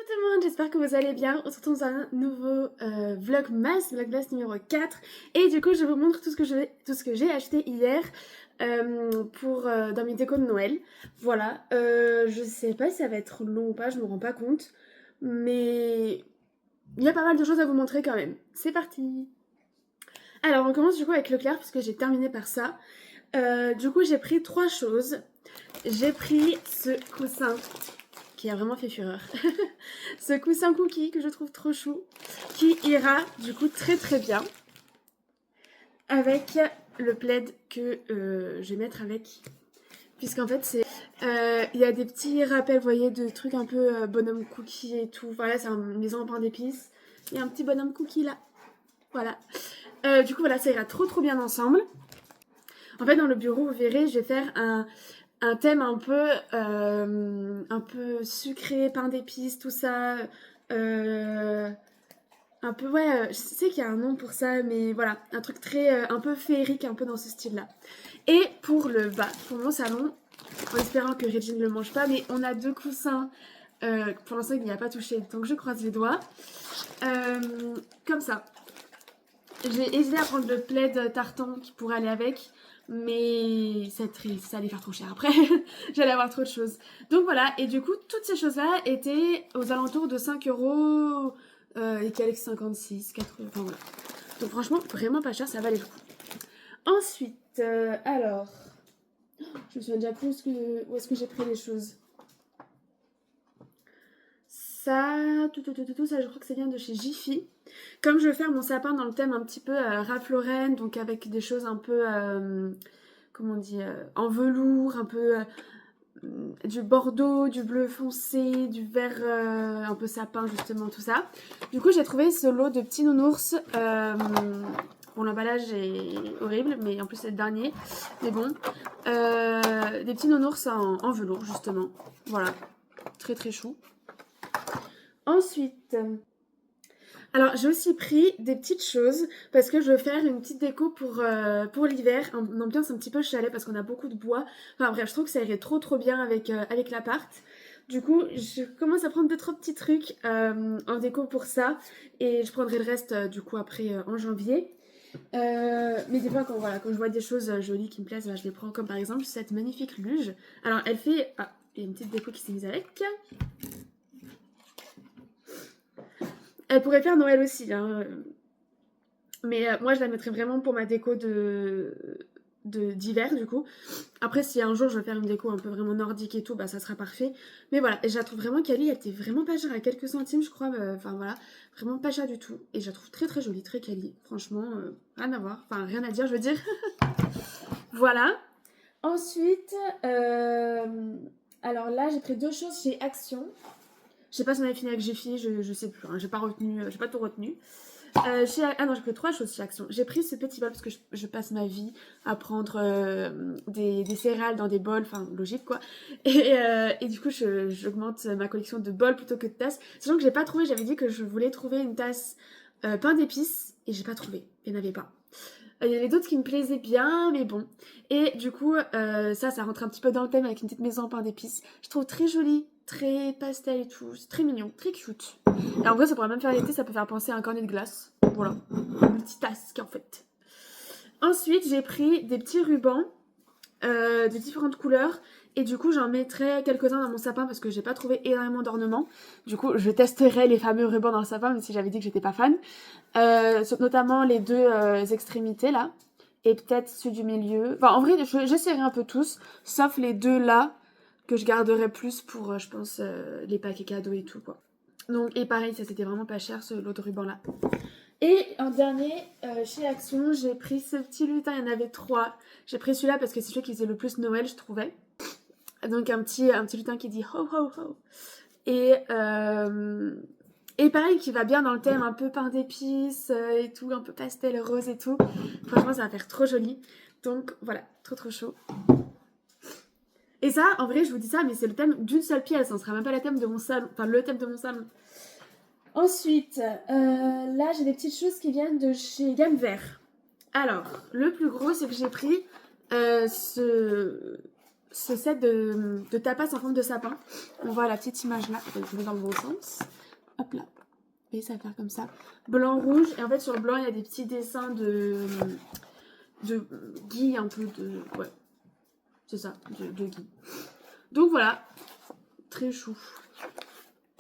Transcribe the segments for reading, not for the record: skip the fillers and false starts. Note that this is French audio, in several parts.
tout le monde, j'espère que vous allez bien. On se retrouve dans un nouveau vlogmas numéro 4. Et du coup, je vous montre tout ce que j'ai acheté hier dans mes décos de Noël. Voilà, je sais pas si ça va être long ou pas, je me rends pas compte. Mais il y a pas mal de choses à vous montrer quand même. C'est parti. Alors, on commence du coup avec Leclerc puisque j'ai terminé par ça. Du coup, j'ai pris 3 choses. J'ai pris ce coussin qui a vraiment fait fureur. Ce coussin cookie que je trouve trop chou, qui ira du coup très très bien avec le plaid que je vais mettre avec. Puisqu'en fait c'est... Il y a des petits rappels, vous voyez, de trucs un peu bonhomme cookie et tout. Voilà, c'est une maison en pain d'épices. Il y a un petit bonhomme cookie là. Voilà. Du coup voilà, ça ira trop trop bien ensemble. En fait dans le bureau, vous verrez, je vais faire un thème un peu sucré, pain d'épices, tout ça. Un peu, ouais, je sais qu'il y a un nom pour ça, mais voilà, un truc très, un peu féerique, un peu dans ce style-là. Et pour le bas, pour mon salon, en espérant que Régine ne le mange pas, mais on a 2 coussins, pour l'instant il n'y a pas touché, donc je croise les doigts. Comme ça. J'ai hésité à prendre le plaid tartan qui pourrait aller avec, mais c'est triste, ça allait faire trop cher après. J'allais avoir trop de choses. Donc voilà, et du coup, toutes ces choses-là étaient aux alentours de 5 € et quelques 56, 80, enfin voilà. Donc franchement, vraiment pas cher, ça valait le coup. Ensuite, alors, je me souviens déjà plus où est-ce que j'ai pris les choses. Ça, ça, je crois que ça vient de chez Jiffy. Comme je veux faire mon sapin dans le thème un petit peu Ralph Lauren, donc avec des choses un peu, comment on dit, en velours, un peu du bordeaux, du bleu foncé, du vert un peu sapin, justement, tout ça. Du coup, j'ai trouvé ce lot de petits nounours. Bon, l'emballage est horrible, mais en plus c'est le dernier. Mais bon, des petits nounours en velours, justement. Voilà, très très chou. Ensuite, alors j'ai aussi pris des petites choses parce que je veux faire une petite déco pour l'hiver, une ambiance un petit peu chalet parce qu'on a beaucoup de bois. Enfin bref, je trouve que ça irait trop trop bien avec l'appart. Du coup, je commence à prendre 2-3 petits trucs en déco pour ça et je prendrai le reste du coup après en janvier. Mais des fois quand je vois des choses jolies qui me plaisent, je les prends, comme par exemple cette magnifique luge. Alors elle fait... Ah, il y a une petite déco qui s'est mise avec. Elle pourrait faire Noël aussi, hein. Mais moi, je la mettrais vraiment pour ma déco d'hiver, du coup. Après, si un jour je veux faire une déco un peu vraiment nordique et tout, bah ça sera parfait. Mais voilà, et je la trouve vraiment quali. Elle était vraiment pas chère, à quelques centimes, je crois. Enfin voilà, vraiment pas chère du tout. Et je la trouve très très jolie, très quali. Franchement, rien à voir. Enfin, rien à dire, je veux dire. Voilà. Ensuite, alors là, j'ai pris 2 choses chez Action. Je sais pas si on avait fini avec Jiffy, je sais plus, hein, j'ai pas tout retenu. Ah non, j'ai pris 3 choses chez Action. J'ai pris ce petit bol parce que je passe ma vie à prendre des céréales dans des bols, enfin logique quoi. Et du coup, j'augmente ma collection de bols plutôt que de tasses. Sachant que j'ai pas trouvé, j'avais dit que je voulais trouver une tasse pain d'épices et j'ai pas trouvé, il n'y en avait pas. Il y avait d'autres qui me plaisaient bien, mais bon. Et du coup, ça rentre un petit peu dans le thème avec une petite maison en pain d'épices. Je trouve très jolie, très pastel et tout. C'est très mignon, très cute. Et en vrai, ça pourrait même faire l'été, ça peut faire penser à un cornet de glace. Voilà, une petite tasse en fait. Ensuite, j'ai pris des petits rubans de différentes couleurs. Et du coup, j'en mettrai quelques-uns dans mon sapin parce que j'ai pas trouvé énormément d'ornements. Du coup, je testerai les fameux rubans dans le sapin, même si j'avais dit que j'étais pas fan. Notamment les 2 extrémités là. Et peut-être ceux du milieu. Enfin, en vrai, j'essaierai un peu tous. Sauf les 2 là, que je garderai plus pour, je pense, les paquets cadeaux et tout, quoi. Donc, et pareil, ça c'était vraiment pas cher, ce lot de ruban là. Et en dernier, chez Action, j'ai pris ce petit lutin, il y en avait 3. J'ai pris celui-là parce que c'est celui qui faisait le plus Noël, je trouvais. Donc un petit lutin qui dit ho ho ho. Et pareil, qui va bien dans le thème un peu pain d'épices et tout, un peu pastel rose et tout. Franchement, ça va faire trop joli. Donc voilà, trop trop chaud. Et ça, en vrai, je vous dis ça, mais c'est le thème d'une seule pièce. Ça ne sera même pas le thème de mon salon. Enfin, le thème de mon salon. Ensuite, là, j'ai des petites choses qui viennent de chez Gamme Vert. Alors, le plus gros, c'est que j'ai pris ce ce set de tapas en forme de sapin. On voit la petite image là, je mets dans le bon sens. Hop là. Et ça va faire comme ça. Blanc, rouge. Et en fait, sur le blanc, il y a des petits dessins de gui, un peu de... Ouais, c'est ça, de gui. Donc voilà, très chou.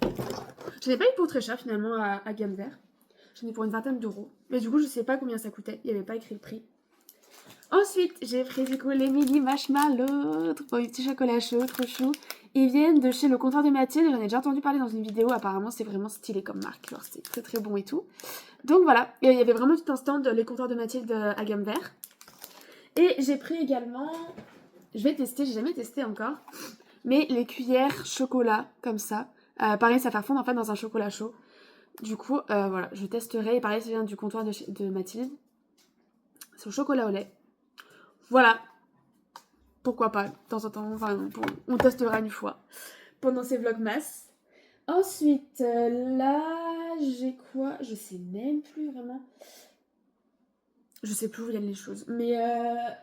Je n'ai pas eu pour très cher finalement à Gamme Vert. J'en ai pour une vingtaine d'euros. Mais du coup, je sais pas combien ça coûtait. Il n'y avait pas écrit le prix. Ensuite, j'ai pris du coup les mini marshmallows pour les petits chocolats chauds, trop chou. Ils viennent de chez le comptoir de Mathilde. J'en ai déjà entendu parler dans une vidéo. Apparemment, c'est vraiment stylé comme marque. Genre, c'est très très bon et tout. Donc voilà, et il y avait vraiment tout un stand les comptoirs de Mathilde à Gamme Vert. Et j'ai pris également, je vais tester, j'ai jamais testé encore, mais les cuillères chocolat comme ça. Pareil, ça fait fondre en fait dans un chocolat chaud. Du coup, voilà, je testerai. Et pareil, ça vient du comptoir de Mathilde. C'est au chocolat au lait. Voilà. Pourquoi pas, de temps en temps, enfin, on testera une fois pendant ces vlogmas. Ensuite, là, j'ai quoi? Je sais même plus vraiment. Je sais plus où viennent les choses. Mais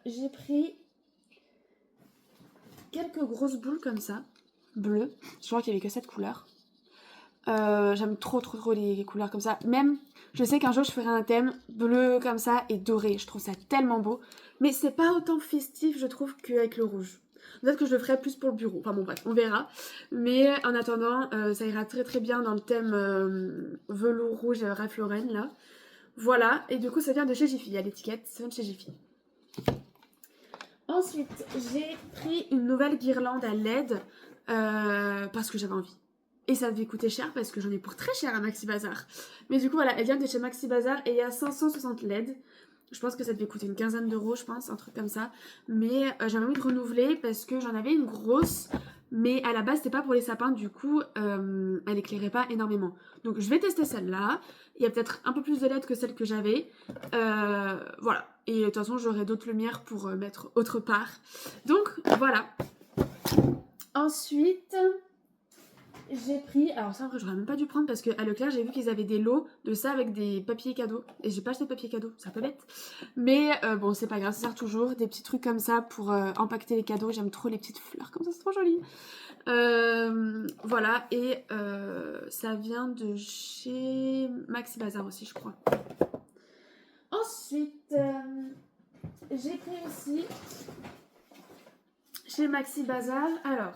j'ai pris quelques grosses boules comme ça, bleues. Je crois qu'il n'y avait que cette couleur. J'aime trop les couleurs comme ça. Même, je sais qu'un jour je ferai un thème bleu comme ça et doré. Je trouve ça tellement beau. Mais c'est pas autant festif, je trouve, qu'avec le rouge. Peut-être que je le ferai plus pour le bureau. Enfin bon, bref, on verra. Mais en attendant, ça ira très très bien dans le thème velours rouge Ralph Lauren là. Voilà, et du coup ça vient de chez Jiffy, il y a l'étiquette, ça vient de chez Jiffy. Ensuite, j'ai pris une nouvelle guirlande à LED parce que j'avais envie. Et ça devait coûter cher parce que j'en ai pour très cher à Maxi Bazar. Mais du coup, voilà, elle vient de chez Maxi Bazar et il y a 560 LED. Je pense que ça devait coûter une quinzaine d'euros, je pense, un truc comme ça. Mais j'avais envie de renouveler parce que j'en avais une grosse. Mais à la base, c'était pas pour les sapins, du coup, elle éclairait pas énormément. Donc je vais tester celle-là. Il y a peut-être un peu plus de LED que celle que j'avais. Voilà. Et de toute façon, j'aurai d'autres lumières pour mettre autre part. Donc voilà. Ensuite, j'ai pris... Alors ça, en vrai, j'aurais même pas dû prendre parce qu'à Leclerc, j'ai vu qu'ils avaient des lots de ça avec des papiers cadeaux. Et j'ai pas acheté de papier cadeau, c'est un peu bête. Mais bon, c'est pas grave, ça sert toujours. Des petits trucs comme ça pour empaqueter les cadeaux. J'aime trop les petites fleurs comme ça, c'est trop joli. Voilà, et ça vient de chez Maxi Bazar aussi, je crois. Ensuite, j'ai pris aussi chez Maxi Bazar, alors,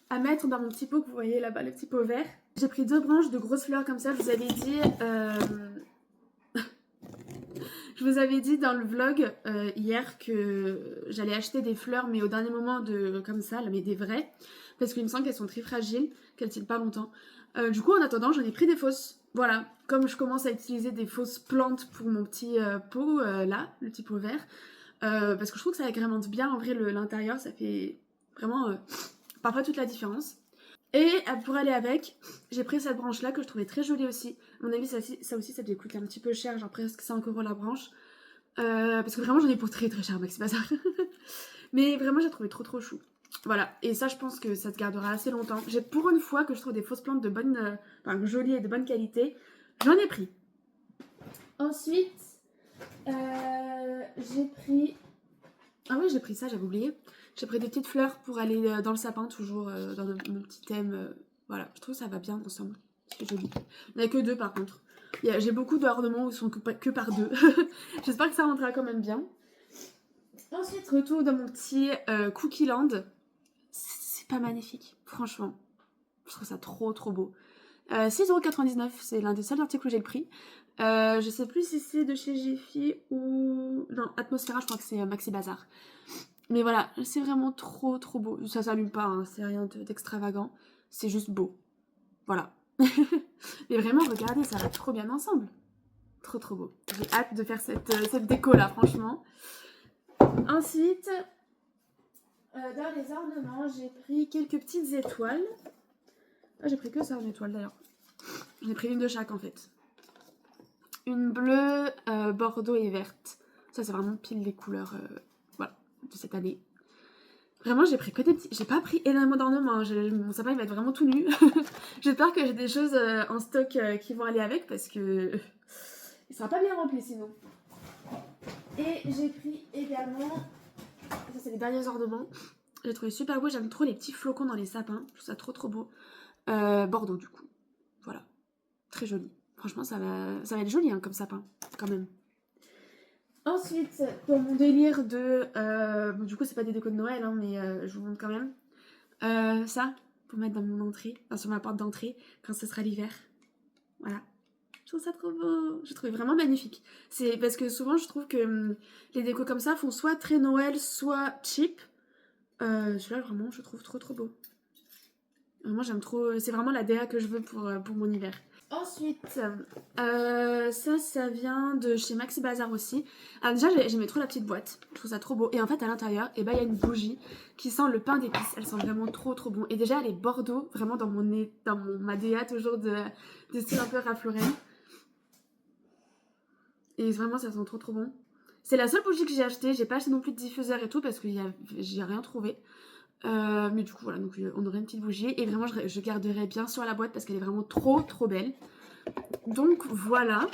à mettre dans mon petit pot que vous voyez là-bas, le petit pot vert. J'ai pris 2 branches de grosses fleurs comme ça, je vous avais dit... Je vous avais dit dans le vlog hier que j'allais acheter des fleurs, mais au dernier moment, comme ça, mais des vraies, parce qu'il me semble qu'elles sont très fragiles, qu'elles tiennent pas longtemps. Du coup, en attendant, j'en ai pris des fausses. Voilà, comme je commence à utiliser des fausses plantes pour mon petit pot, là, le petit pot vert, parce que je trouve que ça agrémente bien, en vrai, l'intérieur, ça fait vraiment parfois toute la différence. Et pour aller avec, j'ai pris cette branche là que je trouvais très jolie aussi. À mon avis, ça aussi, ça devait coûter un petit peu cher, genre presque 5 euros la branche. Parce que vraiment, j'en ai pour très très cher à Maxi Bazar. Mais vraiment, j'ai trouvé trop chou. Voilà, et ça, je pense que ça te gardera assez longtemps. J'ai pour une fois que je trouve des fausses plantes de bonne, jolies et de bonne qualité. J'en ai pris. Ensuite, j'ai pris... Ah oui, j'ai pris ça, j'avais oublié. J'ai pris des petites fleurs pour aller dans le sapin, toujours dans mon petit thème. Voilà, je trouve que ça va bien ensemble. C'est joli. Il n'y a que 2 par contre. J'ai beaucoup d'ornements où ils sont que par 2. J'espère que ça rentrera quand même bien. Ensuite, retour dans mon petit Cookie Land. C'est pas magnifique, franchement. Je trouve ça trop beau. 6,99€, c'est l'un des seuls articles où j'ai le prix. Je sais plus si c'est de chez Jiffy ou... Non, Atmosphera, je crois que c'est Maxi Bazar. Mais voilà, c'est vraiment trop beau. Ça s'allume pas, hein, c'est rien d'extravagant. C'est juste beau. Voilà. Mais vraiment, regardez, ça va trop bien ensemble. Trop beau. J'ai hâte de faire cette déco là, franchement. Ensuite, dans les ornements, j'ai pris quelques petites étoiles. Ah, j'ai pris que ça en étoiles d'ailleurs. J'en ai pris une de chaque en fait. Une bleue, bordeaux et verte. Ça, c'est vraiment pile les couleurs voilà, de cette année. Vraiment, j'ai pris que des petits... J'ai pas pris énormément d'ornements. Mon sapin, il va être vraiment tout nu. J'espère que j'ai des choses en stock qui vont aller avec parce que... il sera pas bien rempli sinon. Et j'ai pris également... Ça, c'est les derniers ornements. J'ai trouvé super beau, j'aime trop les petits flocons dans les sapins, je trouve ça trop beau. Bordeaux du coup, voilà, très joli. Franchement ça va être joli hein, comme sapin, quand même. Ensuite, pour mon délire de... bon, du coup c'est pas des décos de Noël, hein, mais je vous montre quand même. Ça, pour mettre dans mon entrée, enfin, sur ma porte d'entrée, quand ce sera l'hiver. Voilà. Je trouve ça trop beau. Je trouve vraiment magnifique. C'est parce que souvent je trouve que les décos comme ça font soit très Noël, soit cheap. Celui-là vraiment je trouve trop beau. Moi j'aime trop, c'est vraiment la DA que je veux pour mon hiver. Ensuite, ça vient de chez Maxi Bazar aussi. Alors déjà j'aimais trop la petite boîte, je trouve ça trop beau. Et en fait à l'intérieur, il y a une bougie qui sent le pain d'épices, elle sent vraiment trop bon. Et déjà elle est Bordeaux, vraiment dans ma DA toujours de style un peu Ralph Lauren. Et vraiment ça sent trop bon. C'est la seule bougie que j'ai achetée, j'ai pas acheté non plus de diffuseur et tout parce que j'ai rien trouvé. Mais du coup voilà, donc on aurait une petite bougie et vraiment je garderai bien sûr la boîte parce qu'elle est vraiment trop belle. Donc voilà.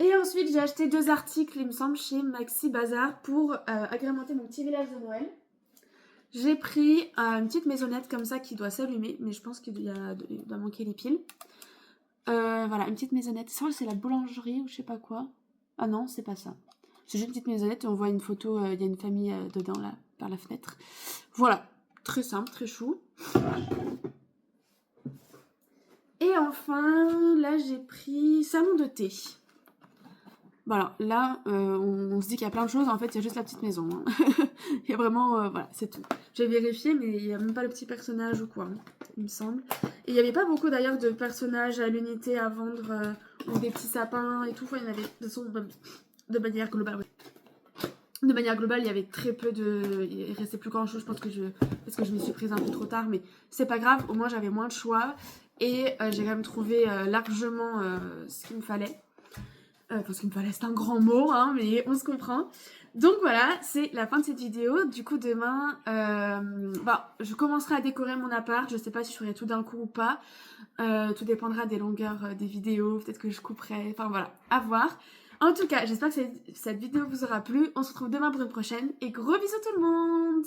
Et ensuite j'ai acheté 2 articles il me semble chez Maxi Bazar pour agrémenter mon petit village de Noël. J'ai pris une petite maisonnette comme ça qui doit s'allumer, mais je pense qu'il doit manquer les piles. Voilà, une petite maisonnette. C'est la boulangerie ou je sais pas quoi. Ah non, c'est pas ça. C'est juste une petite maisonnette et on voit une photo, il y a une famille dedans là, par la fenêtre. Voilà, très simple, très chou. Et enfin, là j'ai pris salon de thé. Voilà, là on se dit qu'il y a plein de choses, en fait il y a juste la petite maison. Hein. Il y a vraiment, voilà, c'est tout. J'ai vérifié mais il n'y a même pas le petit personnage ou quoi, il me semble. Et il n'y avait pas beaucoup d'ailleurs de personnages à l'unité à vendre, ou des petits sapins et tout. Enfin, il y en avait de manière globale, oui. De manière globale, il y avait très peu de... Il restait plus grand chose, je pense parce que je m'y suis prise un peu trop tard, mais c'est pas grave, au moins j'avais moins de choix. Et j'ai quand même trouvé largement ce qu'il me fallait. Enfin, ce qu'il me fallait, c'est un grand mot, hein, mais on se comprend. Donc voilà, c'est la fin de cette vidéo. Du coup, demain, je commencerai à décorer mon appart. Je sais pas si je ferai tout d'un coup ou pas. Tout dépendra des longueurs des vidéos. Peut-être que je couperai. Enfin voilà, à voir. En tout cas, j'espère que cette vidéo vous aura plu. On se retrouve demain pour une prochaine. Et gros bisous tout le monde!